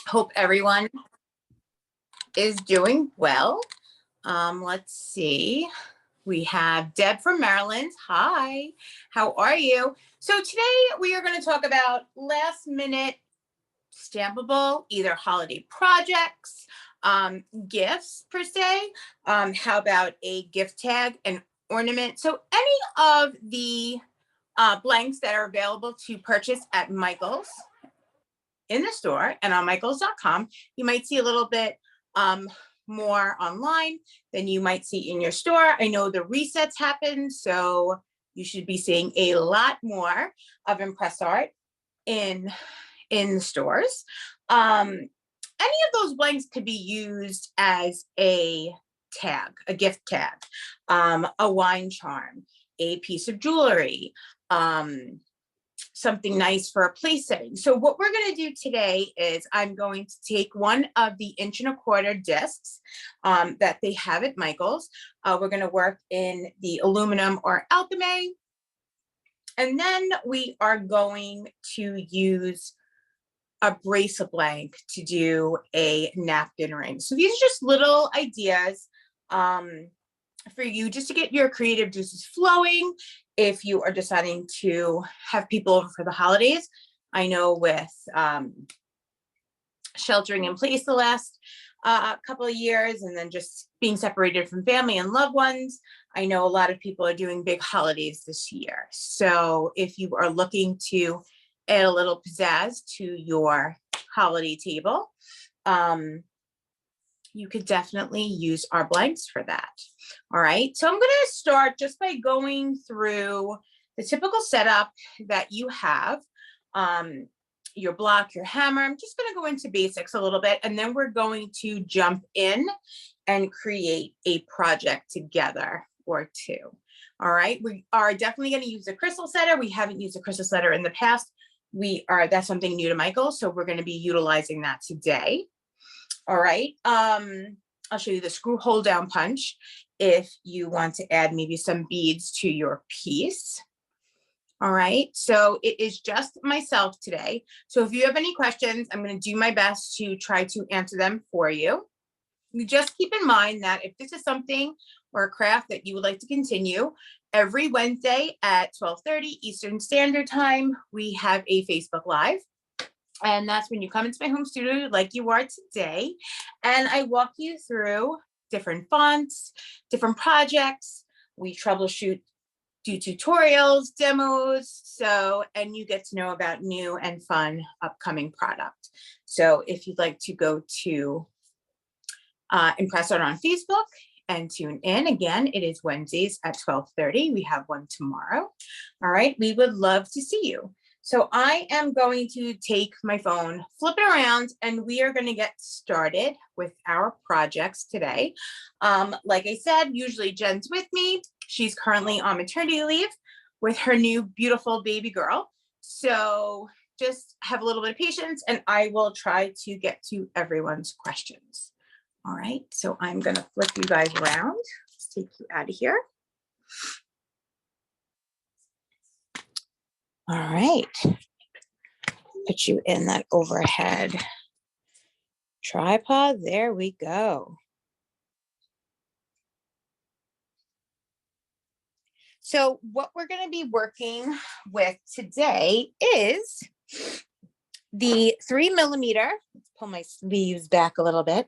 Hope everyone is doing well. Let's see. We have Deb from Maryland. Hi, how are you? So today we are going to talk about last minute stampable, either holiday projects, gifts per se. How about a gift tag, an ornament? So any of the blanks that are available to purchase at Michael's in the store and on michaels.com, you might see a little bit more online than you might see in your store. I know the resets happen, so you should be seeing a lot more of ImpressArt in the stores. Any of those blanks could be used as a tag, a gift tag, a wine charm, a piece of jewelry, something nice for a place setting. So what we're going to do today is I'm going to take one of the 1¼ inch discs that they have at Michael's. We're going to work in the aluminum or alchemy. And then we are going to use a bracelet blank to do a napkin ring. So these are just little ideas for you just to get your creative juices flowing if you are deciding to have people over for the holidays. I know with sheltering in place the last couple of years and then just being separated from family and loved ones, I know a lot of people are doing big holidays this year. So if you are looking to add a little pizzazz to your holiday table, you could definitely use our blanks for that. All right, so I'm going to start just by going through the typical setup that you have, your block, your hammer. I'm just going to go into basics a little bit, and then we're going to jump in and create a project together or two. All right, we are definitely going to use a crystal setter. We haven't used a crystal setter in the past. That's something new to Michael, so we're going to be utilizing that today. All right, I'll show you the screw hole down punch if you want to add maybe some beads to your piece. All right, so it is just myself today. So if you have any questions, I'm going to do my best to try to answer them for you. You just keep in mind that if this is something or a craft that you would like to continue, every Wednesday at 12:30 Eastern Standard Time, we have a Facebook Live. And that's when you come into my home studio like you are today. And I walk you through different fonts, different projects. We troubleshoot, do tutorials, demos. And you get to know about new and fun upcoming product. So if you'd like to go to ImpressArt on Facebook and tune in, again, it is Wednesdays at 12:30. We have one tomorrow. All right, we would love to see you. So I am going to take my phone, flip it around, and we are going to get started with our projects today. Like I said, usually Jen's with me. She's currently on maternity leave with her new beautiful baby girl. So just have a little bit of patience and I will try to get to everyone's questions. All right, so I'm going to flip you guys around. Let's take you out of here. All right, put you in that overhead tripod. There we go. So what we're going to be working with today is the 3mm. Let's pull my sleeves back a little bit.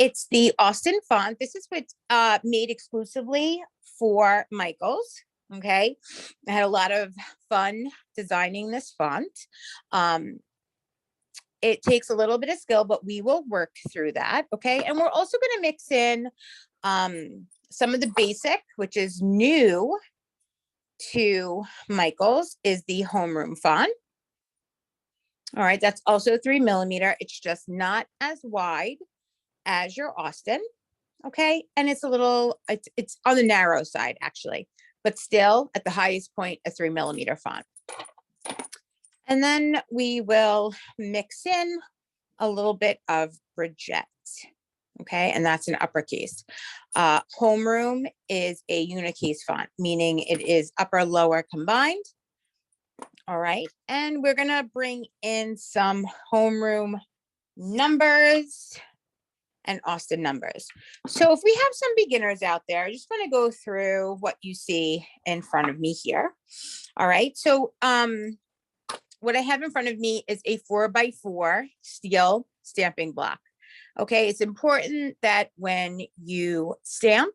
It's the Austin font. This is what's made exclusively for Michael's. Okay, I had a lot of fun designing this font. It takes a little bit of skill, but we will work through that. Okay, and we're also going to mix in some of the basic, which is new to Michael's, is the homeroom font. All right, that's also 3mm. It's just not as wide as your Austin. Okay, and it's a little, it's on the narrow side actually, but still at the highest point, a 3mm font. And then we will mix in a little bit of Bridget. Okay, and that's an uppercase. Homeroom is a unicase font, meaning it is upper lower combined. All right, and we're gonna bring in some homeroom numbers and Austin numbers. So if we have some beginners out there, I just want to go through what you see in front of me here. All right, so what I have in front of me is a 4x4 steel stamping block. Okay, it's important that when you stamp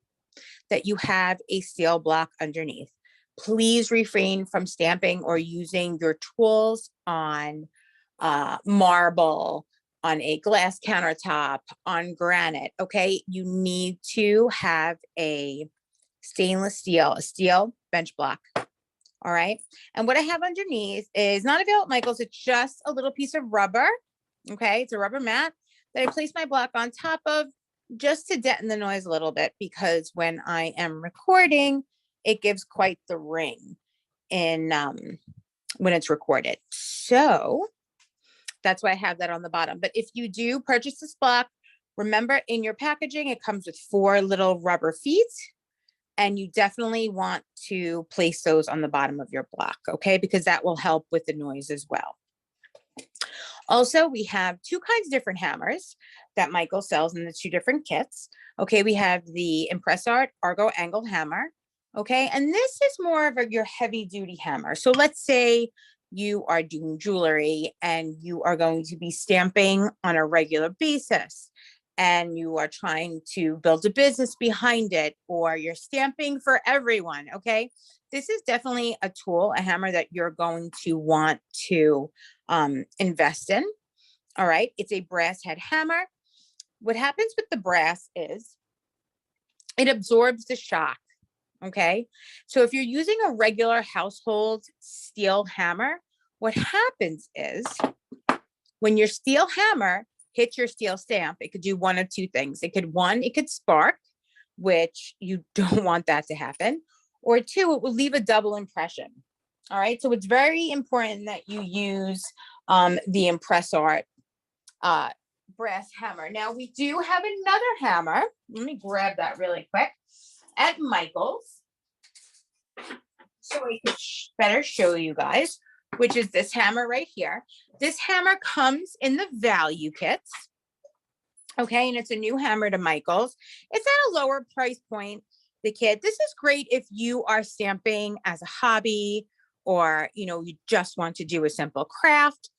that you have a steel block underneath. Please refrain from stamping or using your tools on marble, on a glass countertop, on granite. Okay, you need to have a stainless steel, a steel bench block. All right, and what I have underneath is not available at Michael's. It's just a little piece of rubber. Okay, it's a rubber mat that I place my block on top of just to deaden the noise a little bit, because when I am recording, it gives quite the ring in when it's recorded. So that's why I have that on the bottom. But if you do purchase this block, remember in your packaging, it comes with 4 little rubber feet, and you definitely want to place those on the bottom of your block, okay? Because that will help with the noise as well. Also, we have 2 kinds of different hammers that Michael sells in the 2 different kits. Okay, we have the ImpressArt Ergo-Angle hammer. Okay, and this is more of your heavy duty hammer. So let's say you are doing jewelry and you are going to be stamping on a regular basis, and you are trying to build a business behind it, or you're stamping for everyone. Okay, this is definitely a tool, a hammer that you're going to want to invest in. All right, it's a brass head hammer. What happens with the brass is it absorbs the shock. Okay, so if you're using a regular household steel hammer, what happens is when your steel hammer hits your steel stamp, it could do one of 2 things. It could spark, which you don't want that to happen, or 2, it will leave a double impression. All right, so it's very important that you use the ImpressArt brass hammer. Now we do have another hammer. Let me grab that really quick. At Michael's, so I can better show you guys, which is this hammer right here. This hammer comes in the value kits. Okay, and it's a new hammer to Michael's. It's at a lower price point, the kit. This is great if you are stamping as a hobby, or you just want to do a simple craft.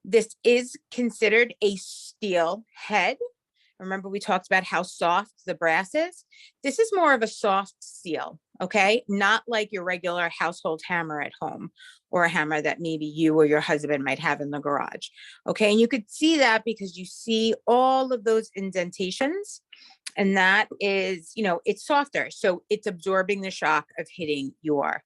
This is considered a steel head. Remember, we talked about how soft the brass is. This is more of a soft steel, okay? Not like your regular household hammer at home, or a hammer that maybe you or your husband might have in the garage, okay? And you could see that because you see all of those indentations, and that is, it's softer. So it's absorbing the shock of hitting your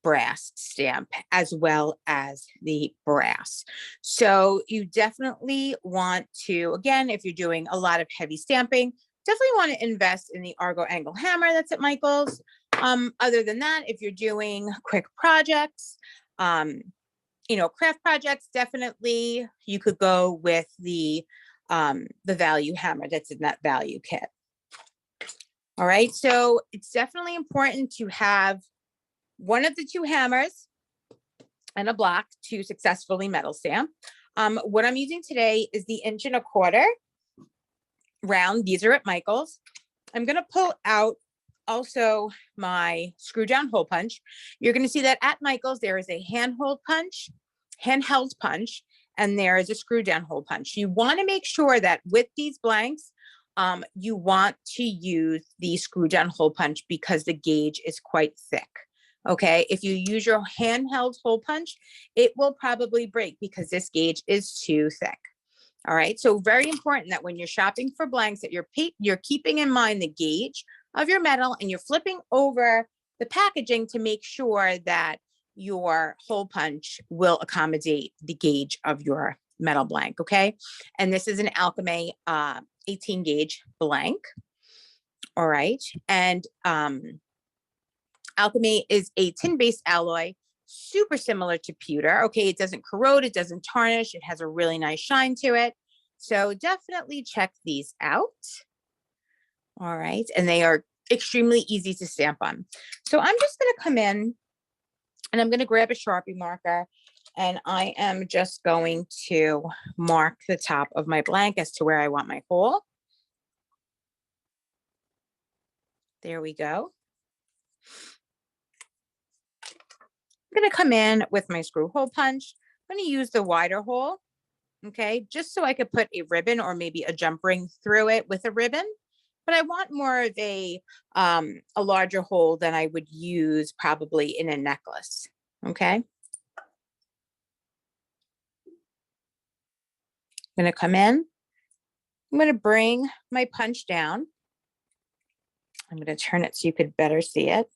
brass stamp as well as the brass. So you definitely want to, again, if you're doing a lot of heavy stamping, definitely want to invest in the Ergo-Angle hammer that's at Michael's. Other than that, if you're doing quick projects, craft projects, definitely you could go with the value hammer that's in that value kit. All right, so it's definitely important to have one of the 2 hammers and a block to successfully metal stamp. What I'm using today is the 1¼ inch round. These are at Michael's. I'm going to pull out also my screw down hole punch. You're going to see that at Michael's there is a handheld punch, and there is a screw down hole punch. You want to make sure that with these blanks, you want to use the screw down hole punch because the gauge is quite thick. Okay, if you use your handheld hole punch, it will probably break because this gauge is too thick. All right, so very important that when you're shopping for blanks that you're keeping in mind the gauge of your metal, and you're flipping over the packaging to make sure that your hole punch will accommodate the gauge of your metal blank, okay? And this is an Alchemy 18 gauge blank. All right, and Alchemy is a tin-based alloy, super similar to pewter. Okay, it doesn't corrode, it doesn't tarnish, it has a really nice shine to it. So definitely check these out. All right, and they are extremely easy to stamp on. So I'm just going to come in And I'm going to grab a Sharpie marker, and I am just going to mark the top of my blank as to where I want my hole. There we go. I'm going to come in with my screw hole punch. I'm going to use the wider hole, okay, just so I could put a ribbon or maybe a jump ring through it with a ribbon. But I want more of a larger hole than I would use probably in a necklace, okay? I'm going to come in. I'm going to bring my punch down. I'm going to turn it so you could better see it,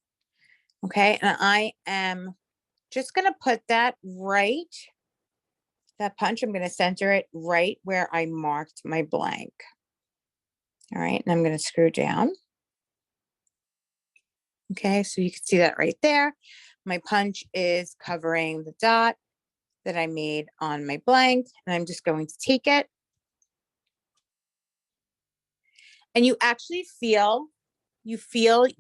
okay? And I am just going to put that punch, I'm going to center it right where I marked my blank. All right, and I'm going to screw down. Okay, so you can see that right there. My punch is covering the dot that I made on my blank, and I'm just going to take it. And you actually feel, you feel it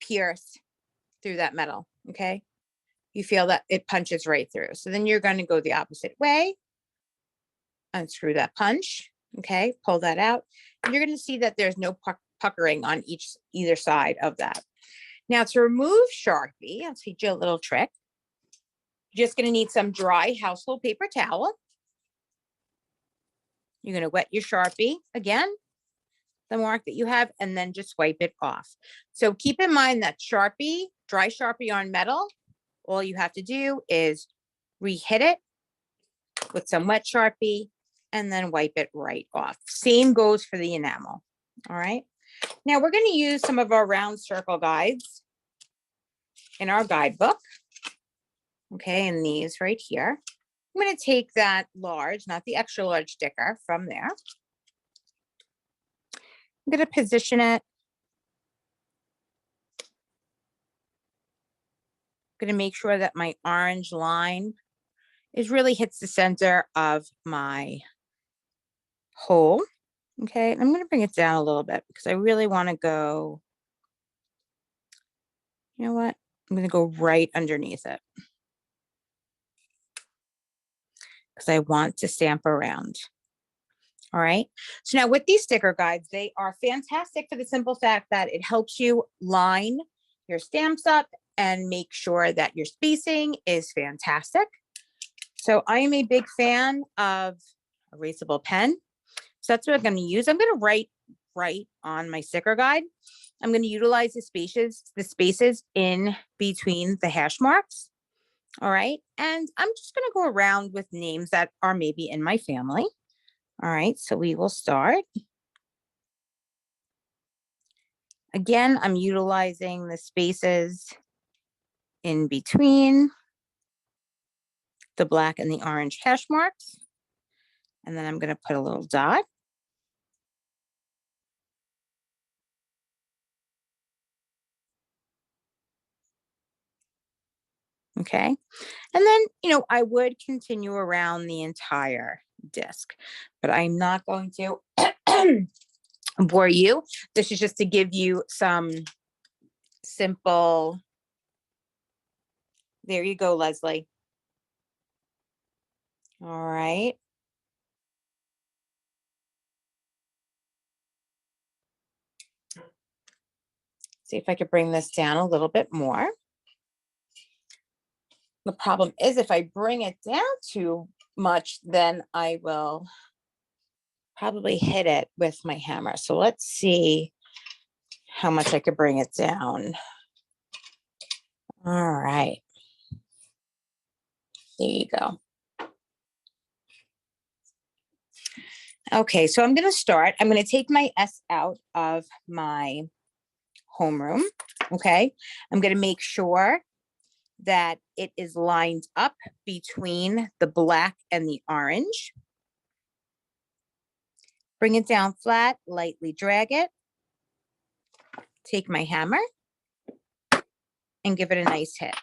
pierce through that metal, okay? You feel that it punches right through. So then you're going to go the opposite way, unscrew that punch, okay? Pull that out. And you're going to see that there's no puckering on either side of that. Now to remove Sharpie, I'll teach you a little trick. You're just going to need some dry household paper towel. You're going to wet your Sharpie again, the mark that you have, and then just wipe it off. So keep in mind that Sharpie, dry Sharpie on metal, all you have to do is re-hit it with some wet Sharpie and then wipe it right off. Same goes for the enamel. All right. Now we're going to use some of our round circle guides in our guidebook. Okay, and these right here. I'm going to take that large, not the extra large sticker, from there. I'm going to position it. I'm going to make sure that my orange line really hits the center of my hole. Okay, and I'm going to bring it down a little bit because I really want to go, you know what? I'm going to go right underneath it because I want to stamp around. All right. So now with these sticker guides, they are fantastic for the simple fact that it helps you line your stamps up and make sure that your spacing is fantastic. So I am a big fan of erasable pen. So that's what I'm going to use. I'm going to write on my sticker guide. I'm going to utilize the spaces in between the hash marks. All right. And I'm just going to go around with names that are maybe in my family. All right, so we will start. Again, I'm utilizing the spaces in between the black and the orange hash marks. And then I'm going to put a little dot. Okay. And then, you know, I would continue around the entire disc, but I'm not going to bore you. This is just to give you some simple. There you go, Leslie. All right. See if I could bring this down a little bit more. The problem is if I bring it down too much, then I will probably hit it with my hammer. So let's see how much I could bring it down. All right. There you go. Okay, so I'm going to start. I'm going to take my S out of my homeroom. Okay, I'm going to make sure that it is lined up between the black and the orange. Bring it down flat, lightly drag it. Take my hammer and give it a nice hit.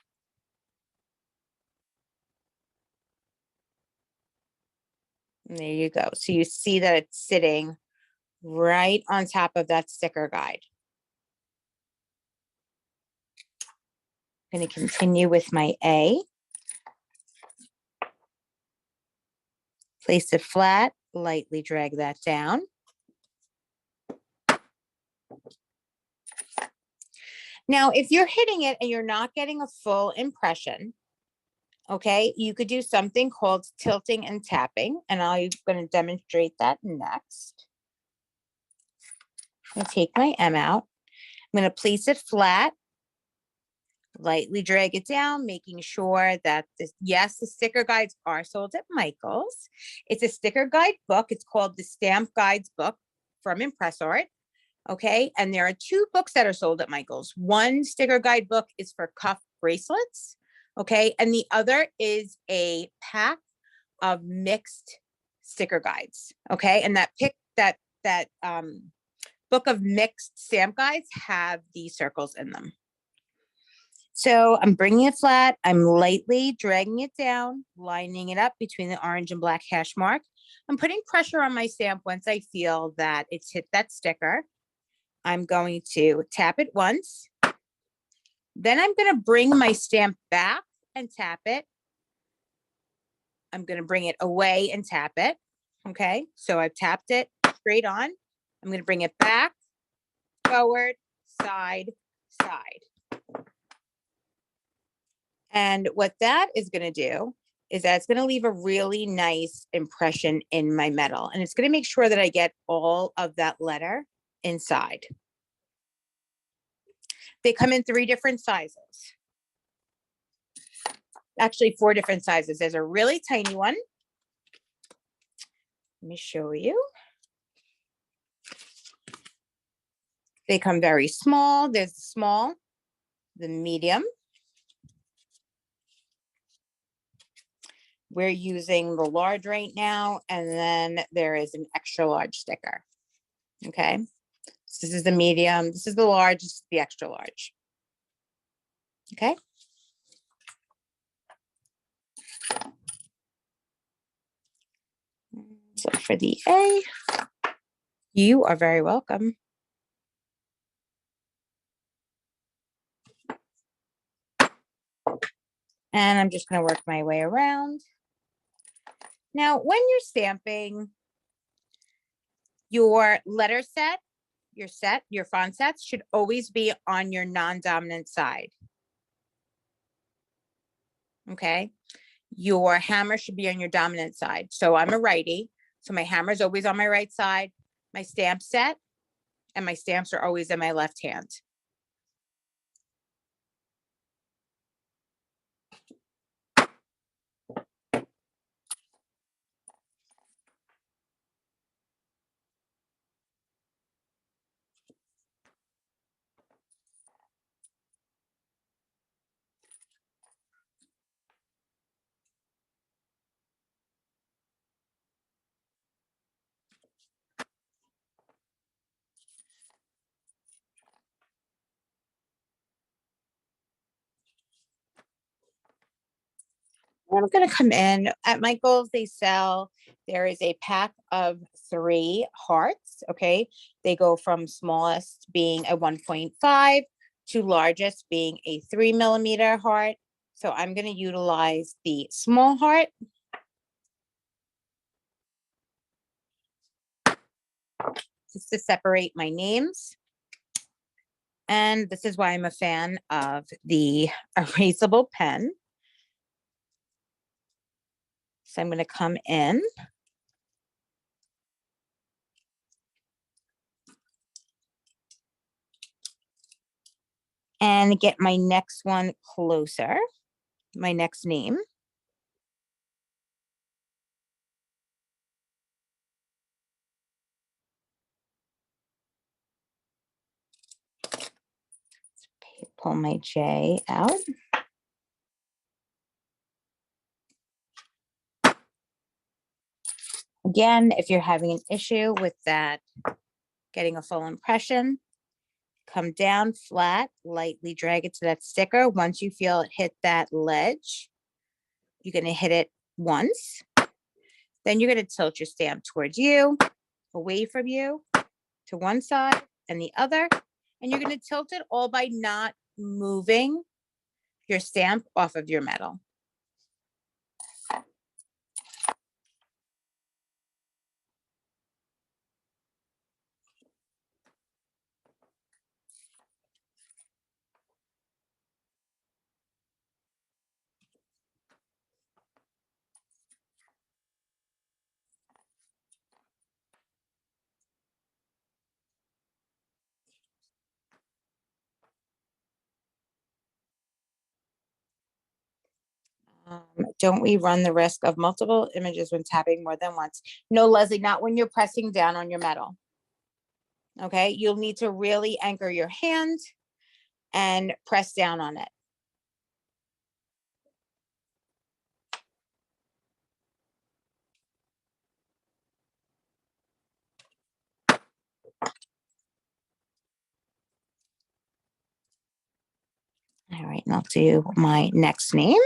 And there you go. So you see that it's sitting right on top of that sticker guide. I'm going to continue with my A. Place it flat, lightly drag that down. Now, if you're hitting it and you're not getting a full impression, okay, you could do something called tilting and tapping, and I'm going to demonstrate that next. I'm going to take my M out. I'm going to place it flat, lightly drag it down, making sure that yes, the sticker guides are sold at Michael's. It's a sticker guide book. It's called the Stamp Guides book from ImpressArt. Okay, and there are two books that are sold at Michael's. One sticker guide book is for cuff bracelets, okay, and the other is a pack of mixed sticker guides, okay, and that book of mixed stamp guides have these circles in them. So I'm bringing it flat. I'm lightly dragging it down, lining it up between the orange and black hash mark. I'm putting pressure on my stamp once I feel that it's hit that sticker. I'm going to tap it once. Then I'm going to bring my stamp back and tap it. I'm going to bring it away and tap it. Okay, so I've tapped it straight on. I'm going to bring it back, forward, side, side. And what that is going to do is that it's going to leave a really nice impression in my metal. And it's going to make sure that I get all of that letter inside. They come in 3 different sizes. Actually, 4 different sizes. There's a really tiny one. Let me show you. They come very small. There's the small, the medium. We're using the large right now, and then there is an extra large sticker. Okay. So this is the medium. This is the large. This is the extra large. Okay. So for the A, you are very welcome. And I'm just going to work my way around. Now, when you're stamping, your letter set, your font sets should always be on your non-dominant side. Okay. Your hammer should be on your dominant side. So I'm a righty. So my hammer is always on my right side. My stamp set and my stamps are always in my left hand. I'm going to come in at Michael's. There is a pack of 3 hearts. Okay. They go from smallest being a 1.5 to largest being a 3 millimeter heart. So I'm going to utilize the small heart. Just to separate my names. And this is why I'm a fan of the erasable pen. So I'm going to come in. And get my next one closer, my next name. Pull my J out. Again, if you're having an issue with that, getting a full impression, come down flat, lightly drag it to that sticker. Once you feel it hit that ledge, you're going to hit it once. Then you're going to tilt your stamp towards you, away from you, to one side and the other. And you're going to tilt it all by not moving your stamp off of your metal. Don't we run the risk of multiple images when tapping more than once? No, Leslie, not when you're pressing down on your metal. Okay, you'll need to really anchor your hand and press down on it. All right, and I'll do my next name.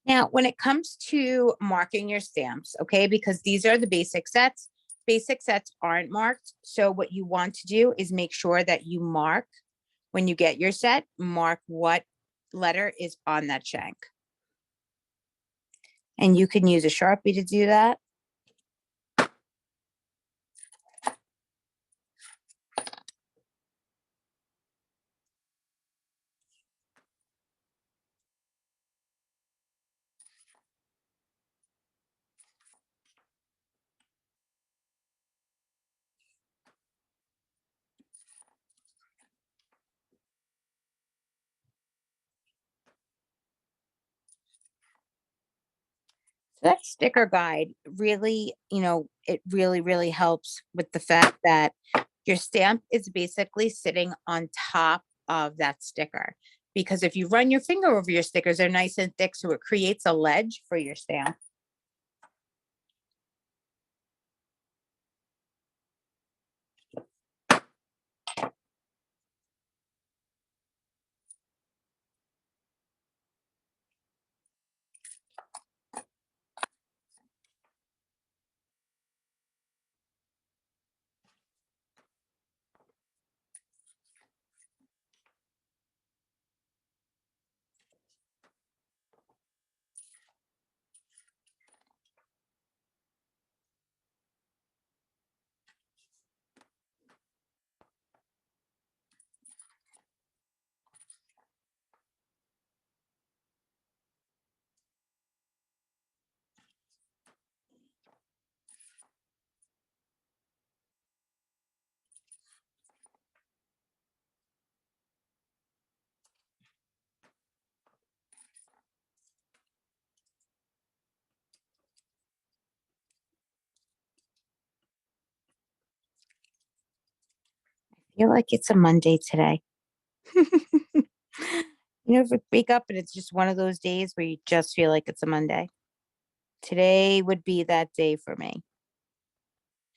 Now, when it comes to marking your stamps, okay, because these are the basic sets aren't marked. So what you want to do is make sure that you mark when you get your set, mark what letter is on that shank. And you can use a Sharpie to do that. So that sticker guide really, it really, really helps with the fact that your stamp is basically sitting on top of that sticker. Because if you run your finger over your stickers, they're nice and thick, so it creates a ledge for your stamp. I feel like it's a Monday today. If you wake up and it's just one of those days where you just feel like it's a Monday. Today would be that day for me.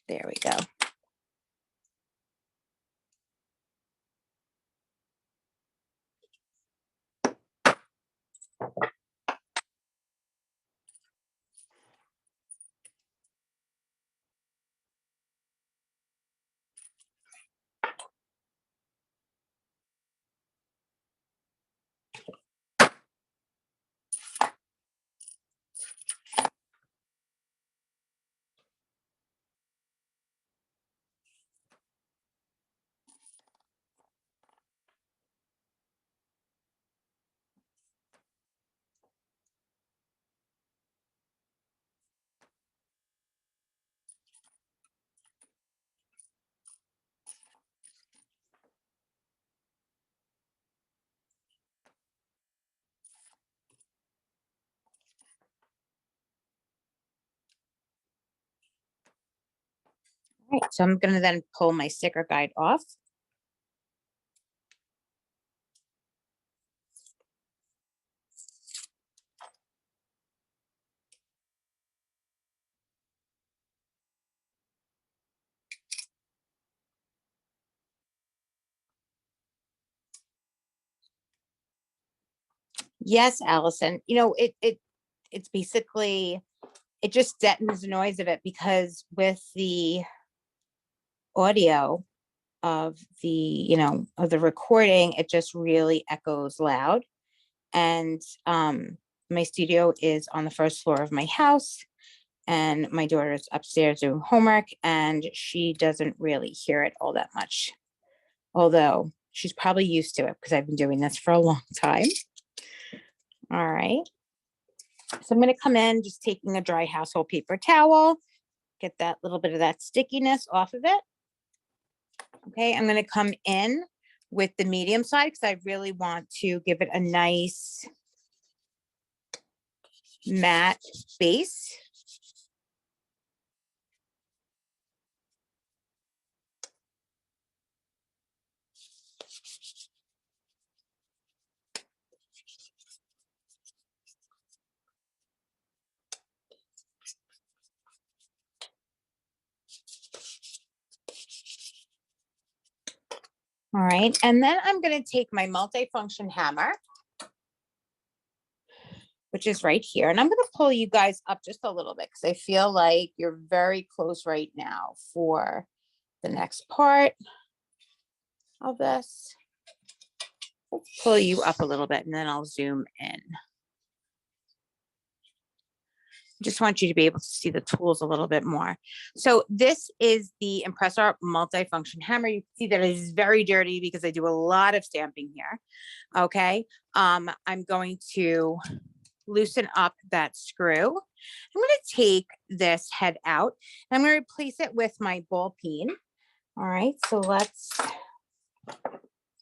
There we go. All right, so I'm going to then pull my sticker guide off. Yes, Allison. You know, it's basically, it just deadens the noise of it, because with the audio of the, of the recording, it just really echoes loud. And my studio is on the first floor of my house, and my daughter is upstairs doing homework, and she doesn't really hear it all that much. Although she's probably used to it because I've been doing this for a long time. All right. So I'm going to come in just taking a dry household paper towel, get that little bit of that stickiness off of it. Okay, I'm going to come in with the medium side because I really want to give it a nice matte base. All right, and then I'm going to take my multifunction hammer, which is right here, and I'm going to pull you guys up just a little bit because I feel like you're very close right now for the next part of this. I'll pull you up a little bit and then I'll zoom in. Just want you to be able to see the tools a little bit more. So this is the ImpressArt multifunction hammer. You can see that it is very dirty because I do a lot of stamping here. Okay. I'm going to loosen up that screw. I'm going to take this head out and I'm going to replace it with my ball peen. All right. So let's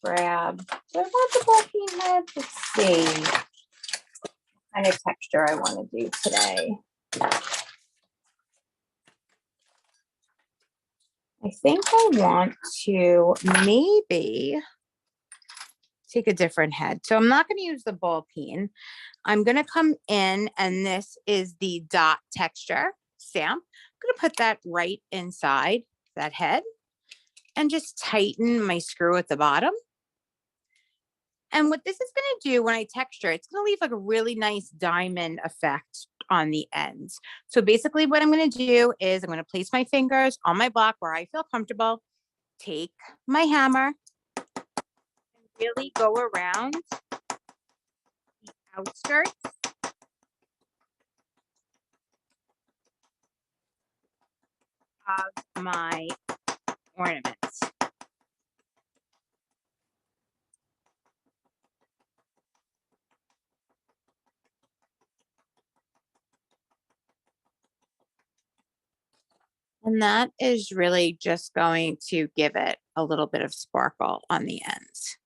grab, do I want the ball peen head? Let's see. Kind of texture I want to do today. I think I want to maybe take a different head. So I'm not going to use the ball peen. I'm going to come in, and this is the dot texture stamp. I'm going to put that right inside that head and just tighten my screw at the bottom. And what this is going to do when I texture, it's going to leave like a really nice diamond effect on the ends. So basically what I'm going to do is I'm going to place my fingers on my block where I feel comfortable, take my hammer, and really go around the outskirts of my ornaments. And that is really just going to give it a little bit of sparkle on the ends.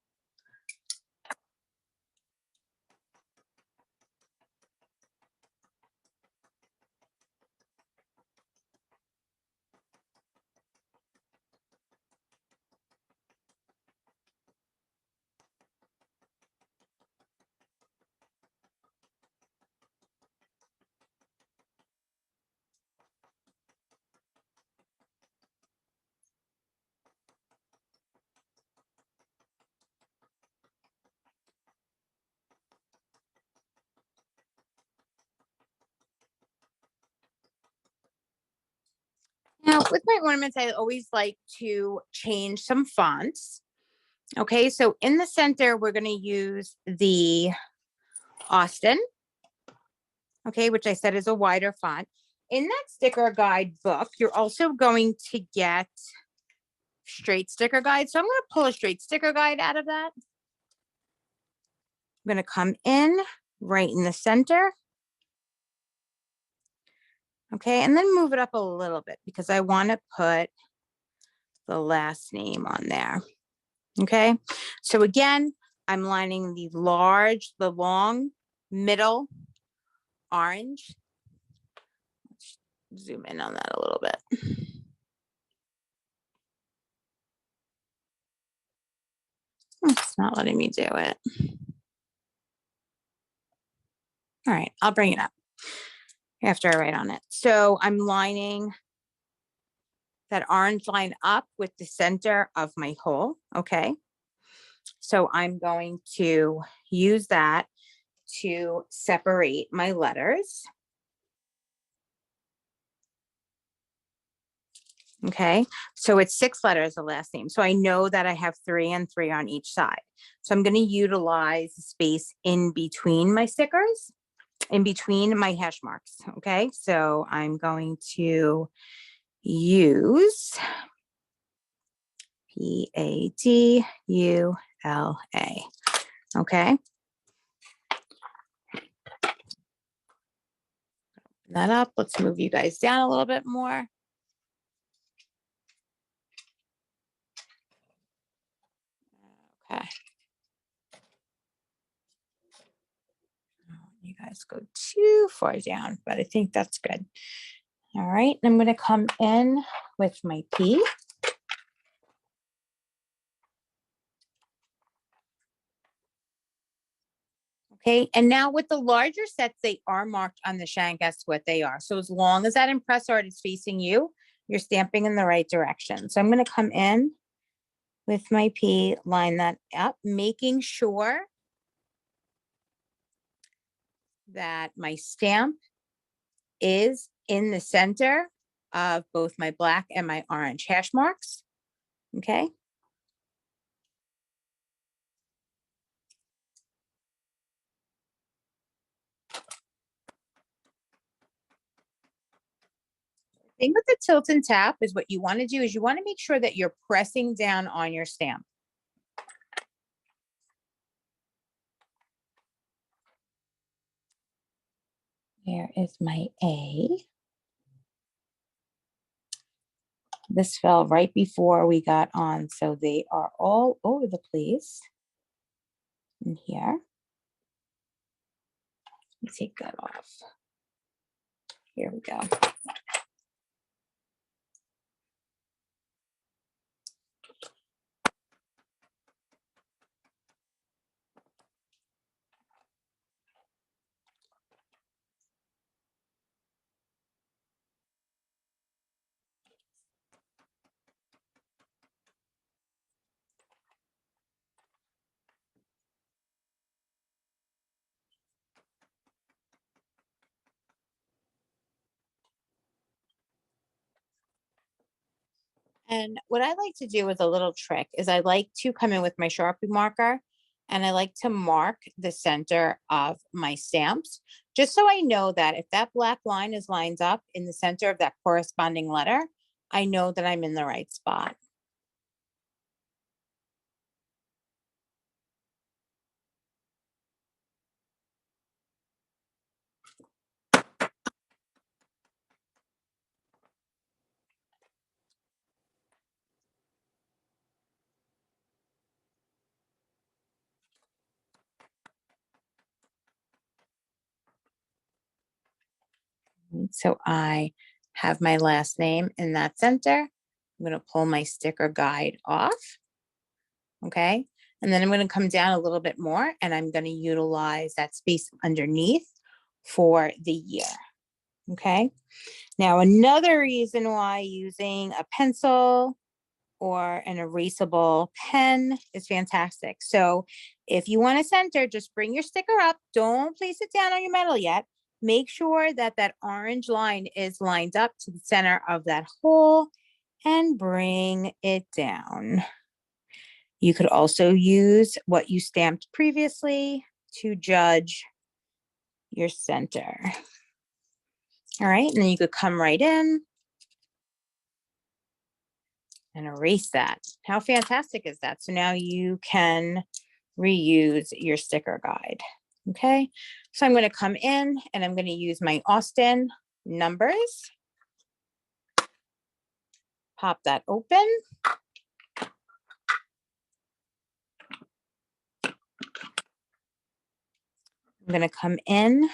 Now, with my ornaments, I always like to change some fonts. Okay, so in the center, we're going to use the Austin, okay, which I said is a wider font. In that sticker guide book, you're also going to get straight sticker guide. So I'm going to pull a straight sticker guide out of that. I'm going to come in right in the center. Okay, and then move it up a little bit because I want to put the last name on there. Okay, so again, I'm lining the long middle orange. Let's zoom in on that a little bit. It's not letting me do it. All right, I'll bring it up after I write on it. So I'm lining that orange line up with the center of my hole. Okay. So I'm going to use that to separate my letters. Okay, so it's 6 letters, the last name. So I know that I have 3 and 3 on each side. So I'm going to utilize the space in between my stickers, in between my hash marks. Okay, so I'm going to use P-A-D-U-L-A. Okay. That up. Let's move you guys down a little bit more. Okay. You guys go too far down, but I think that's good. All right, I'm going to come in with my P. Okay, and now with the larger sets, they are marked on the shank as to what they are. So as long as that ImpressArt is facing you, you're stamping in the right direction. So I'm going to come in with my P, line that up, making sure that my stamp is in the center of both my black and my orange hash marks. Okay. The thing with the tilt and tap is what you want to do is you want to make sure that you're pressing down on your stamp. Here is my A. This fell right before we got on, so they are all over the place in here. Let me take that off. Here we go. And what I like to do with a little trick is I like to come in with my Sharpie marker and I like to mark the center of my stamps, just so I know that if that black line is lined up in the center of that corresponding letter, I know that I'm in the right spot. So I have my last name in that center. I'm going to pull my sticker guide off. Okay. And then I'm going to come down a little bit more and I'm going to utilize that space underneath for the year. Okay. Now, another reason why using a pencil or an erasable pen is fantastic. So if you want to center, just bring your sticker up. Don't place it down on your metal yet. Make sure that that orange line is lined up to the center of that hole and bring it down. You could also use what you stamped previously to judge your center. All right, and then you could come right in and erase that. How fantastic is that? So now you can reuse your sticker guide. Okay, so I'm going to come in and I'm going to use my Austin numbers. Pop that open. I'm going to come in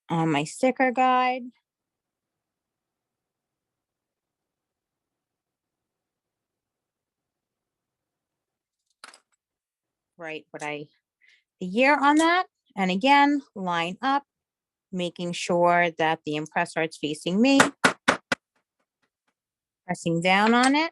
on my sticker guide. Write the year on that. And again, line up, making sure that the ImpressArt's facing me. Pressing down on it.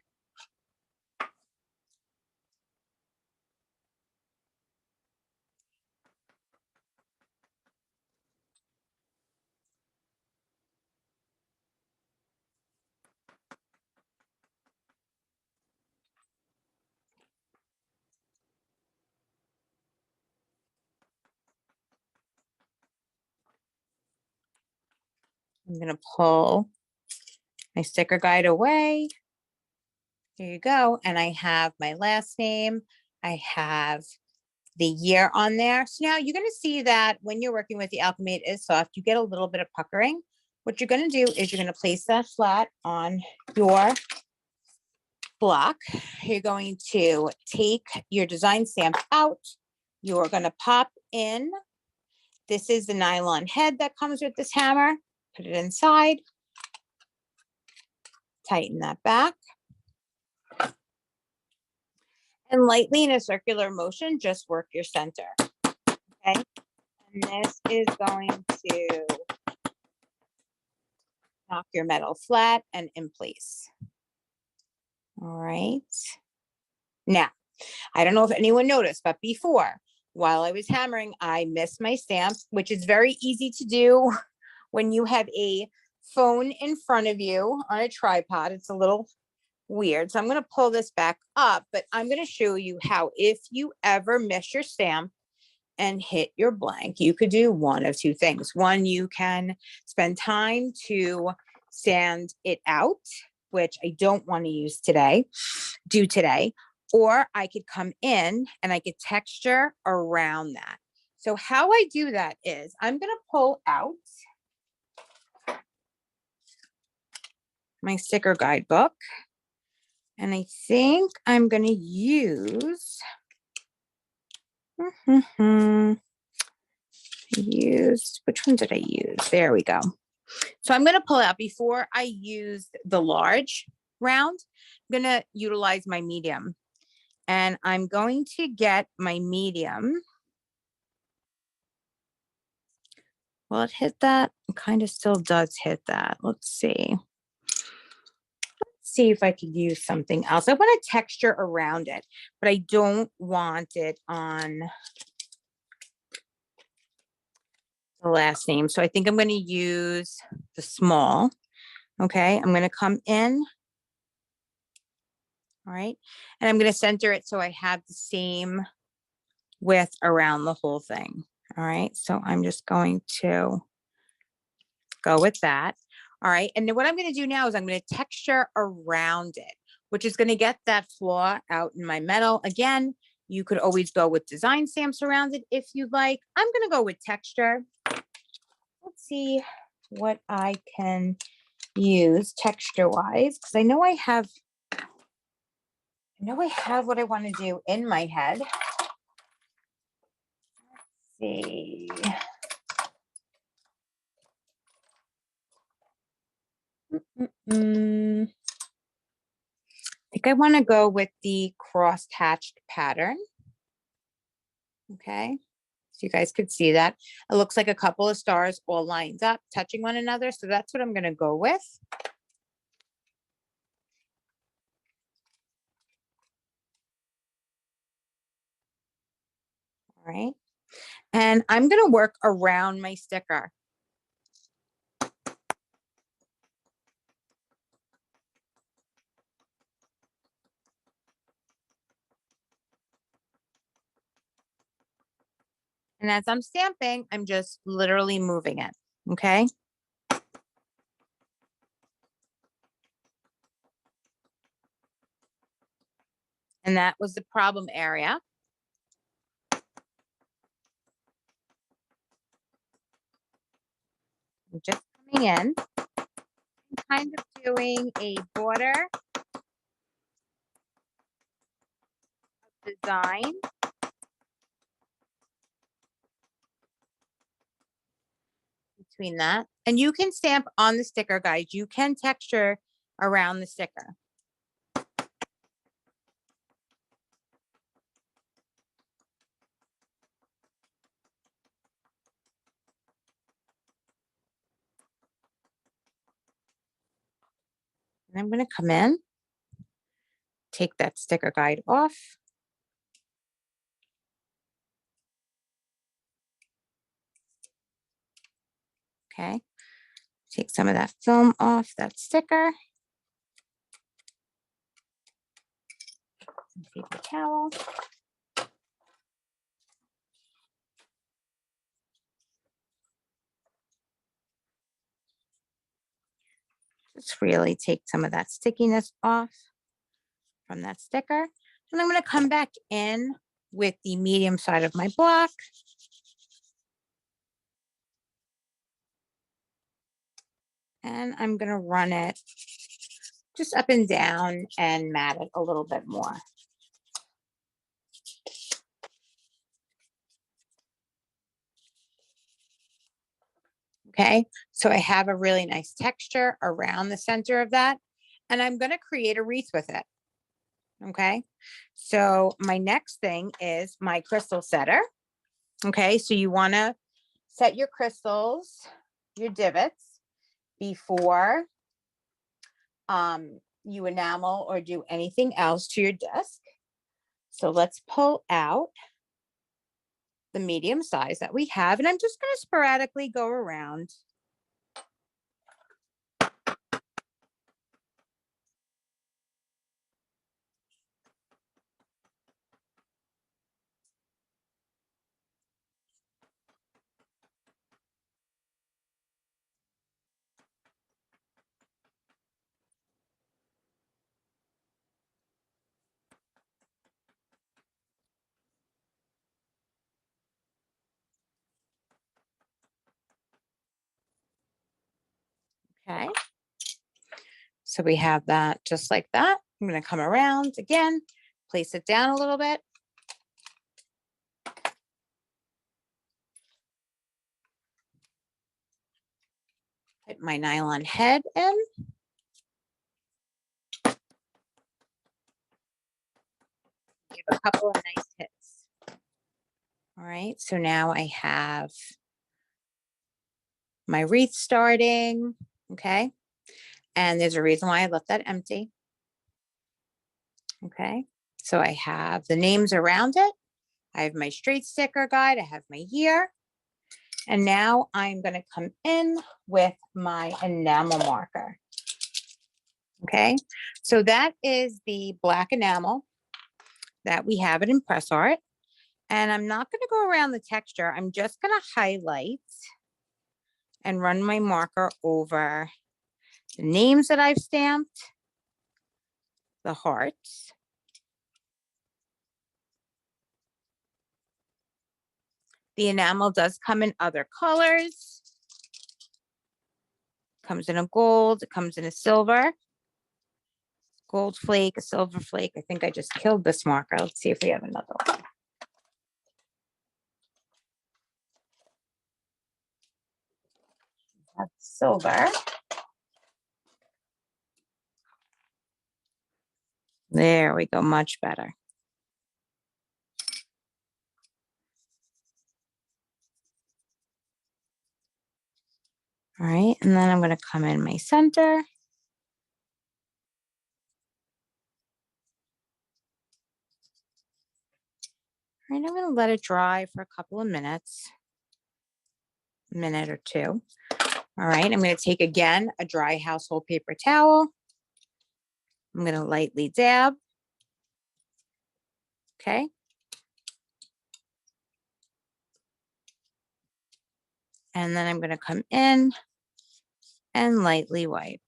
I'm going to pull my sticker guide away. Here you go. And I have my last name. I have the year on there. So now you're going to see that when you're working with the Alchemy, it is soft. You get a little bit of puckering. What you're going to do is you're going to place that flat on your block. You're going to take your design stamp out. You're going to pop in. This is the nylon head that comes with this hammer. Put it inside. Tighten that back. And lightly in a circular motion, just work your center. Okay. And this is going to knock your metal flat and in place. All right. Now, I don't know if anyone noticed, but before, while I was hammering, I missed my stamp, which is very easy to do when you have a phone in front of you on a tripod. It's a little weird. So I'm going to pull this back up, but I'm going to show you how, if you ever miss your stamp and hit your blank, you could do one of two things. One, you can spend time to sand it out, which I don't want to do today, or I could come in and I could texture around that. So how I do that is I'm going to pull out my sticker guidebook, and I think I'm going to use which one did I use? There we go. So I'm going to pull out, before I use the large round, I'm going to utilize my medium, and I'm going to get my medium. Will it hit that? It kind of still does hit that. Let's see. Let's see if I could use something else. I want to texture around it, but I don't want it on the last name. So I think I'm going to use the small. Okay. I'm going to come in. All right. And I'm going to center it so I have the same width around the whole thing. All right. So I'm just going to go with that. All right. And then what I'm going to do now is I'm going to texture around it, which is going to get that flaw out in my metal. Again, you could always go with design stamps around it if you'd like. I'm going to go with texture. Let's see what I can use texture wise, because I know I have what I want to do in my head. Let's see. I think I want to go with the cross-hatched pattern. Okay. So you guys could see that. It looks like a couple of stars all lined up, touching one another. So that's what I'm going to go with. All right. And I'm going to work around my sticker. And as I'm stamping, I'm just literally moving it. Okay. And that was the problem area. I'm just coming in, kind of doing a border design. Between that, and you can stamp on the sticker, guys. You can texture around the sticker. And I'm going to come in, take that sticker guide off. Okay. Take some of that film off that sticker. Some paper towel. Just really take some of that stickiness off from that sticker. And I'm going to come back in with the medium side of my block. And I'm going to run it just up and down and mat it a little bit more. Okay, so I have a really nice texture around the center of that, and I'm going to create a wreath with it. Okay, so my next thing is my crystal setter. Okay, so you want to set your crystals, your divots, before you enamel or do anything else to your desk. So let's pull out the medium size that we have, and I'm just going to sporadically go around. Okay, so we have that just like that. I'm going to come around again, place it down a little bit. Put my nylon head in. Give a couple of nice hits. All right, so now I have my wreath starting, okay? And there's a reason why I left that empty. Okay, so I have the names around it. I have my straight sticker guide. I have my year. And now I'm going to come in with my enamel marker. Okay, so that is the black enamel that we have at ImpressArt. And I'm not going to go around the texture. I'm just going to highlight and run my marker over the names that I've stamped, the hearts, the enamel does come in other colors. Comes in a gold, it comes in a silver, gold flake, a silver flake. I think I just killed this marker. Let's see if we have another one. That's silver. There we go, much better. All right, and then I'm going to come in my center. All right, I'm going to let it dry for a couple of minutes, a minute or two. All right, I'm going to take again a dry household paper towel. I'm going to lightly dab. Okay. And then I'm going to come in and lightly wipe.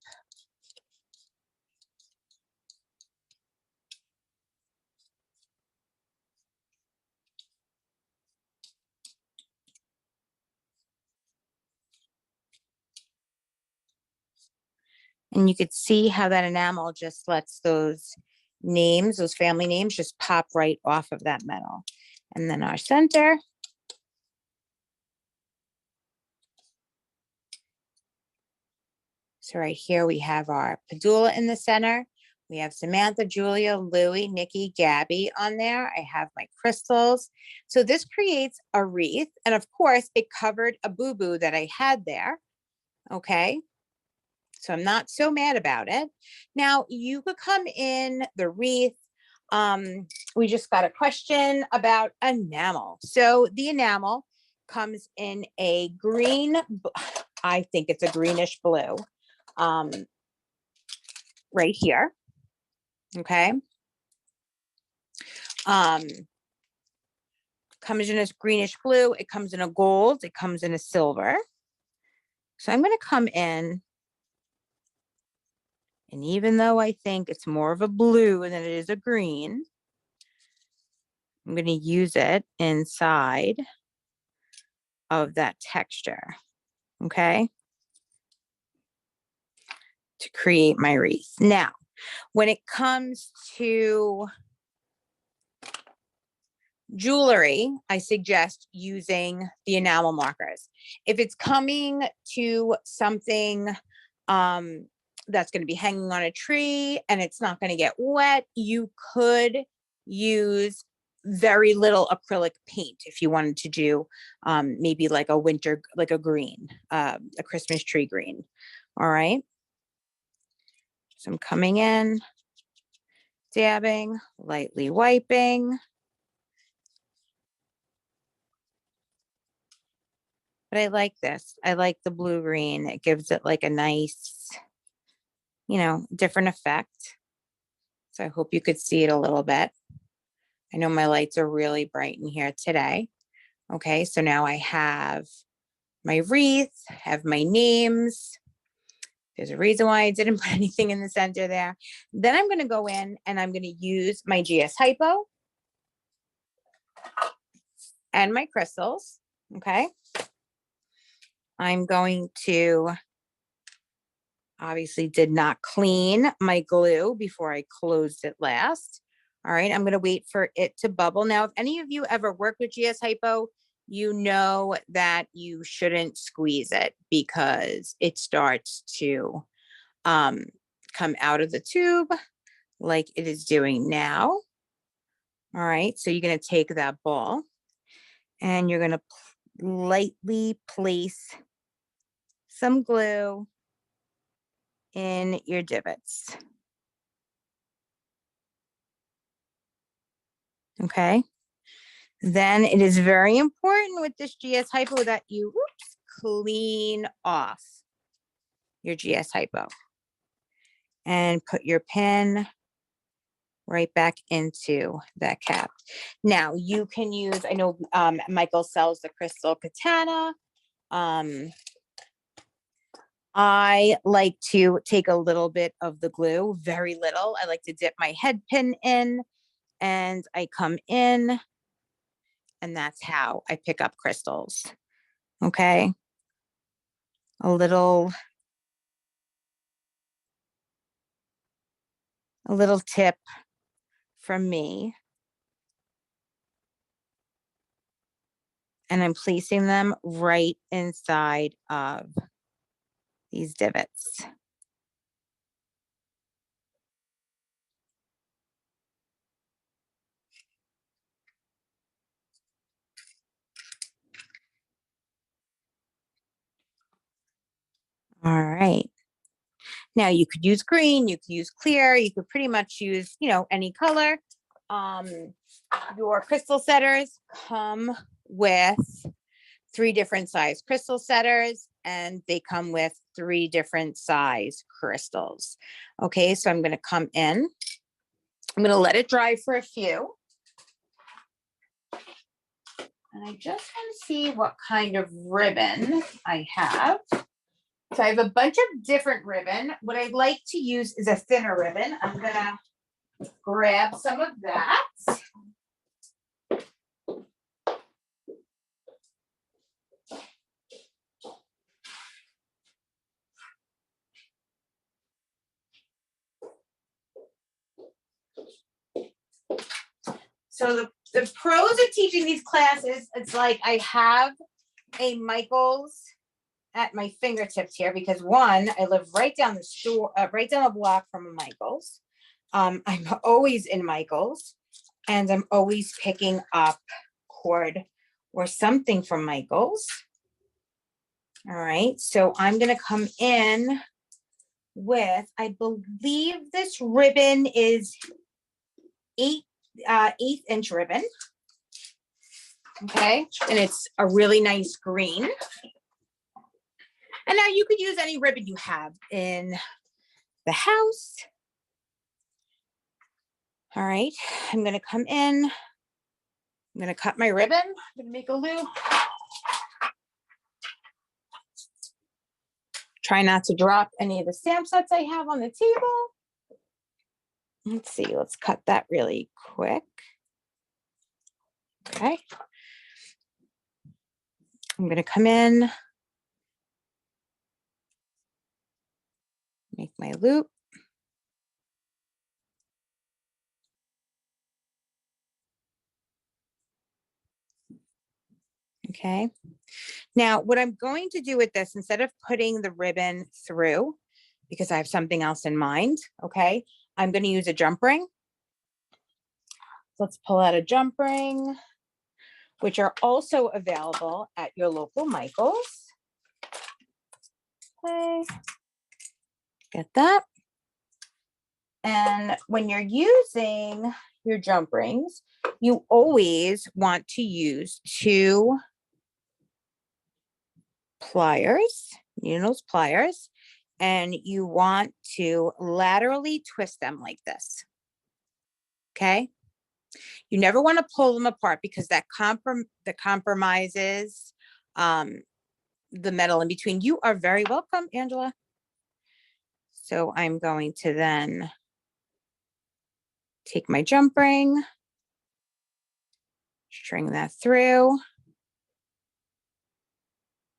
And you could see how that enamel just lets those names, those family names, just pop right off of that metal. And then our center. So right here we have our Padula in the center. We have Samantha, Julia, Louie, Nikki, Gabby on there. I have my crystals. So this creates a wreath. And of course, it covered a boo-boo that I had there. Okay. So I'm not so mad about it. Now you could come in the wreath. We just got a question about enamel. So the enamel comes in a green, I think it's a greenish blue, right here. Okay. Comes in a greenish blue. It comes in a gold. It comes in a silver. So I'm going to come in And even though I think it's more of a blue than it is a green, I'm going to use it inside of that texture, okay, to create my wreath. Now, when it comes to jewelry, I suggest using the enamel markers. If it's coming to something that's going to be hanging on a tree and it's not going to get wet, you could use very little acrylic paint if you wanted to do maybe like a winter, like a green, a Christmas tree green. All right. So I'm coming in, dabbing, lightly wiping. But I like this. I like the blue green. It gives it like a nice, different effect. So I hope you could see it a little bit. I know my lights are really bright in here today. Okay, so now I have my wreath, have my names. There's a reason why I didn't put anything in the center there. Then I'm going to go in and I'm going to use my GS Hypo and my crystals. Okay. I'm going to, obviously did not clean my glue before I closed it last. All right, I'm going to wait for it to bubble. Now, if any of you ever work with GS Hypo, you know that you shouldn't squeeze it because it starts to come out of the tube like it is doing now. All right, so you're going to take that ball and you're going to lightly place some glue in your divots. Okay. Then it is very important with this GS Hypo that you clean off your GS Hypo and put your pin right back into that cap. Now you can use, I know Michael sells the crystal katana. I like to take a little bit of the glue, very little. I like to dip my head pin in and I come in and that's how I pick up crystals. Okay. A little tip from me. And I'm placing them right inside of these divots. All right. Now you could use green, you could use clear, you could pretty much use, any color. Your crystal setters come with 3 different size crystal setters and they come with 3 different size crystals. Okay, so I'm going to come in. I'm going to let it dry for a few. And I just want to see what kind of ribbon I have. So I have a bunch of different ribbon. What I'd like to use is a thinner ribbon. I'm going to grab some of that. So the pros of teaching these classes, it's like I have a Michael's at my fingertips here because one, I live right down the store, right down the block from a Michael's. I'm always in Michael's and I'm always picking up cord or something from Michael's. All right, so I'm going to come in with, I believe this ribbon is 1/8 inch ribbon. Okay, and it's a really nice green. And now you could use any ribbon you have in the house. All right, I'm going to come in. I'm going to cut my ribbon. I'm going to make a loop. Try not to drop any of the stamp sets I have on the table. Let's see, let's cut that really quick. Okay. I'm going to come in, make my loop. Okay. Now, what I'm going to do with this, instead of putting the ribbon through, because I have something else in mind, okay, I'm going to use a jump ring. Let's pull out a jump ring, which are also available at your local Michael's. Okay, get that. And when you're using your jump rings, you always want to use 2 pliers, those pliers, and you want to laterally twist them like this. Okay. You never want to pull them apart because that compromises the metal in between. You are very welcome, Angela. So I'm going to then take my jump ring, string that through,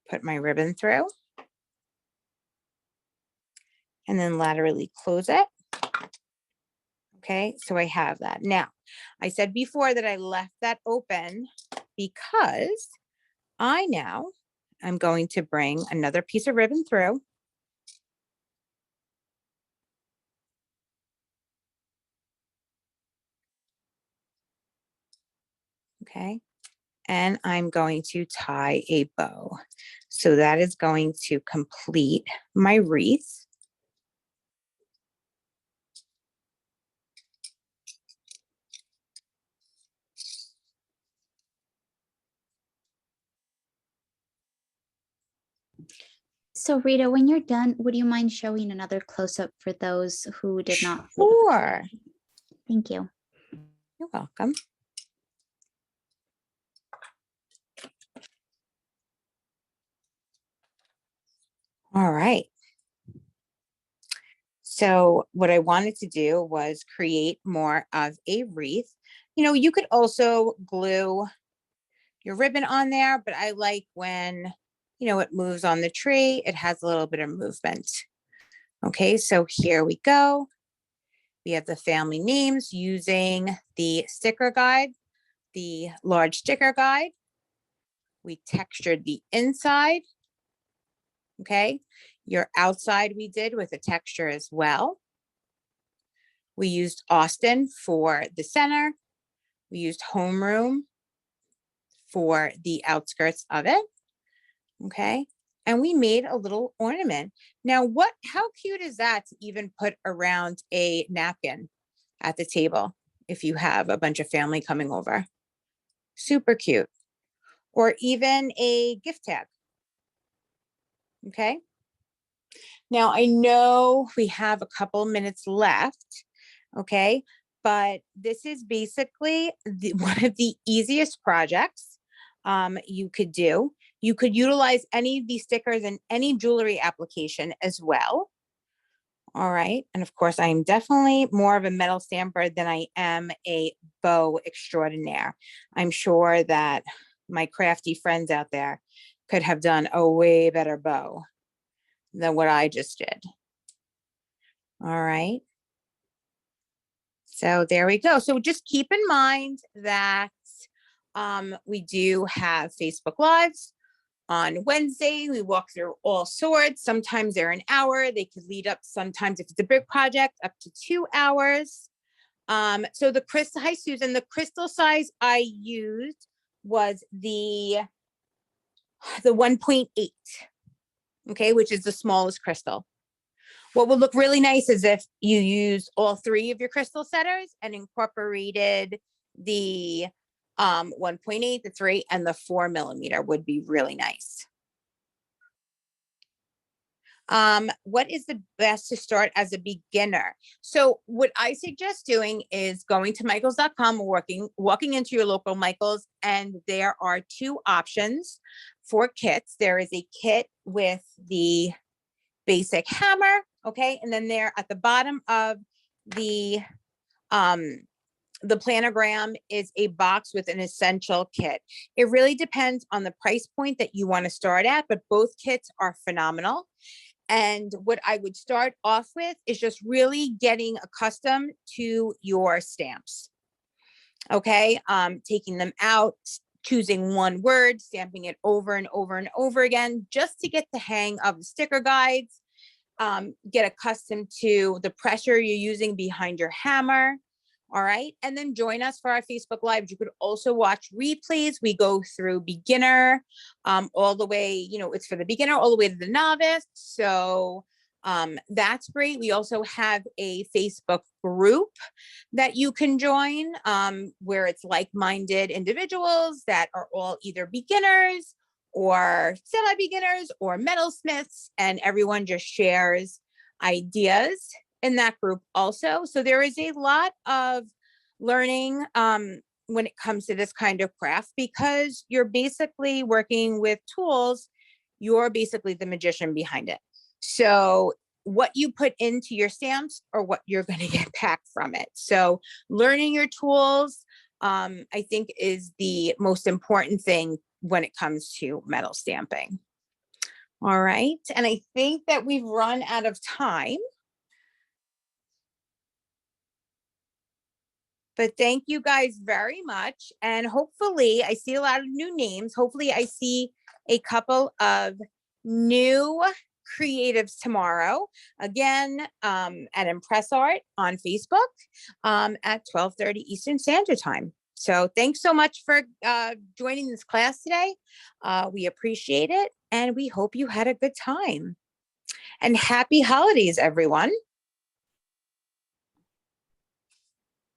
put my ribbon through, and then laterally close it. Okay, so I have that. Now, I said before that I left that open because I'm going to bring another piece of ribbon through. Okay, and I'm going to tie a bow. So that is going to complete my wreath. So Rita, when you're done, would you mind showing another close-up for those who did not? Sure. Thank you. You're welcome. All right. So what I wanted to do was create more of a wreath. You could also glue your ribbon on there, but I like when, it moves on the tree, it has a little bit of movement. Okay, so here we go. We have the family names using the sticker guide, the large sticker guide. We textured the inside. Okay, your outside we did with a texture as well. We used Austin for the center. We used homeroom for the outskirts of it. Okay, and we made a little ornament. Now, how cute is that to even put around a napkin at the table if you have a bunch of family coming over? Super cute. Or even a gift tag. Okay. Now, I know we have a couple minutes left. Okay, but this is basically one of the easiest projects you could do. You could utilize any of these stickers in any jewelry application as well. All right. And of course, I am definitely more of a metal stamper than I am a bow extraordinaire. I'm sure that my crafty friends out there could have done a way better bow than what I just did. All right. So there we go. So just keep in mind that we do have Facebook Lives. On Wednesday, we walk through all sorts. Sometimes they're an hour. They could lead up, sometimes if it's a big project, up to 2 hours. So the crystal, hi Susan, the crystal size I used was the 1.8, okay, which is the smallest crystal. What will look really nice is if you use all 3 of your crystal setters and incorporated the 1.8, the 3, and the 4 millimeter would be really nice. What is the best to start as a beginner? So what I suggest doing is going to michaels.com, walking into your local Michaels, and there are 2 options for kits. There is a kit with the basic hammer, okay? And then there at the bottom of the planogram is a box with an essential kit. It really depends on the price point that you want to start at, but both kits are phenomenal. And what I would start off with is just really getting accustomed to your stamps. Okay, taking them out, choosing one word, stamping it over and over and over again, just to get the hang of the sticker guides, get accustomed to the pressure you're using behind your hammer. All right. And then join us for our Facebook Lives. You could also watch replays. We go through beginner, all the way, it's for the beginner all the way to the novice. So that's great. We also have a Facebook group that you can join, where it's like-minded individuals that are all either beginners or semi-beginners or metalsmiths, and everyone just shares ideas in that group also. So there is a lot of learning when it comes to this kind of craft, because you're basically working with tools. You're basically the magician behind it. So what you put into your stamps or what you're going to get back from it. So learning your tools, I think, is the most important thing when it comes to metal stamping. All right. And I think that we've run out of time. But thank you guys very much. And hopefully I see a lot of new names. Hopefully I see a couple of new creatives tomorrow, again, at ImpressArt on Facebook at 12:30 Eastern Standard Time. So thanks so much for joining this class today. We appreciate it, and we hope you had a good time. And happy holidays, everyone.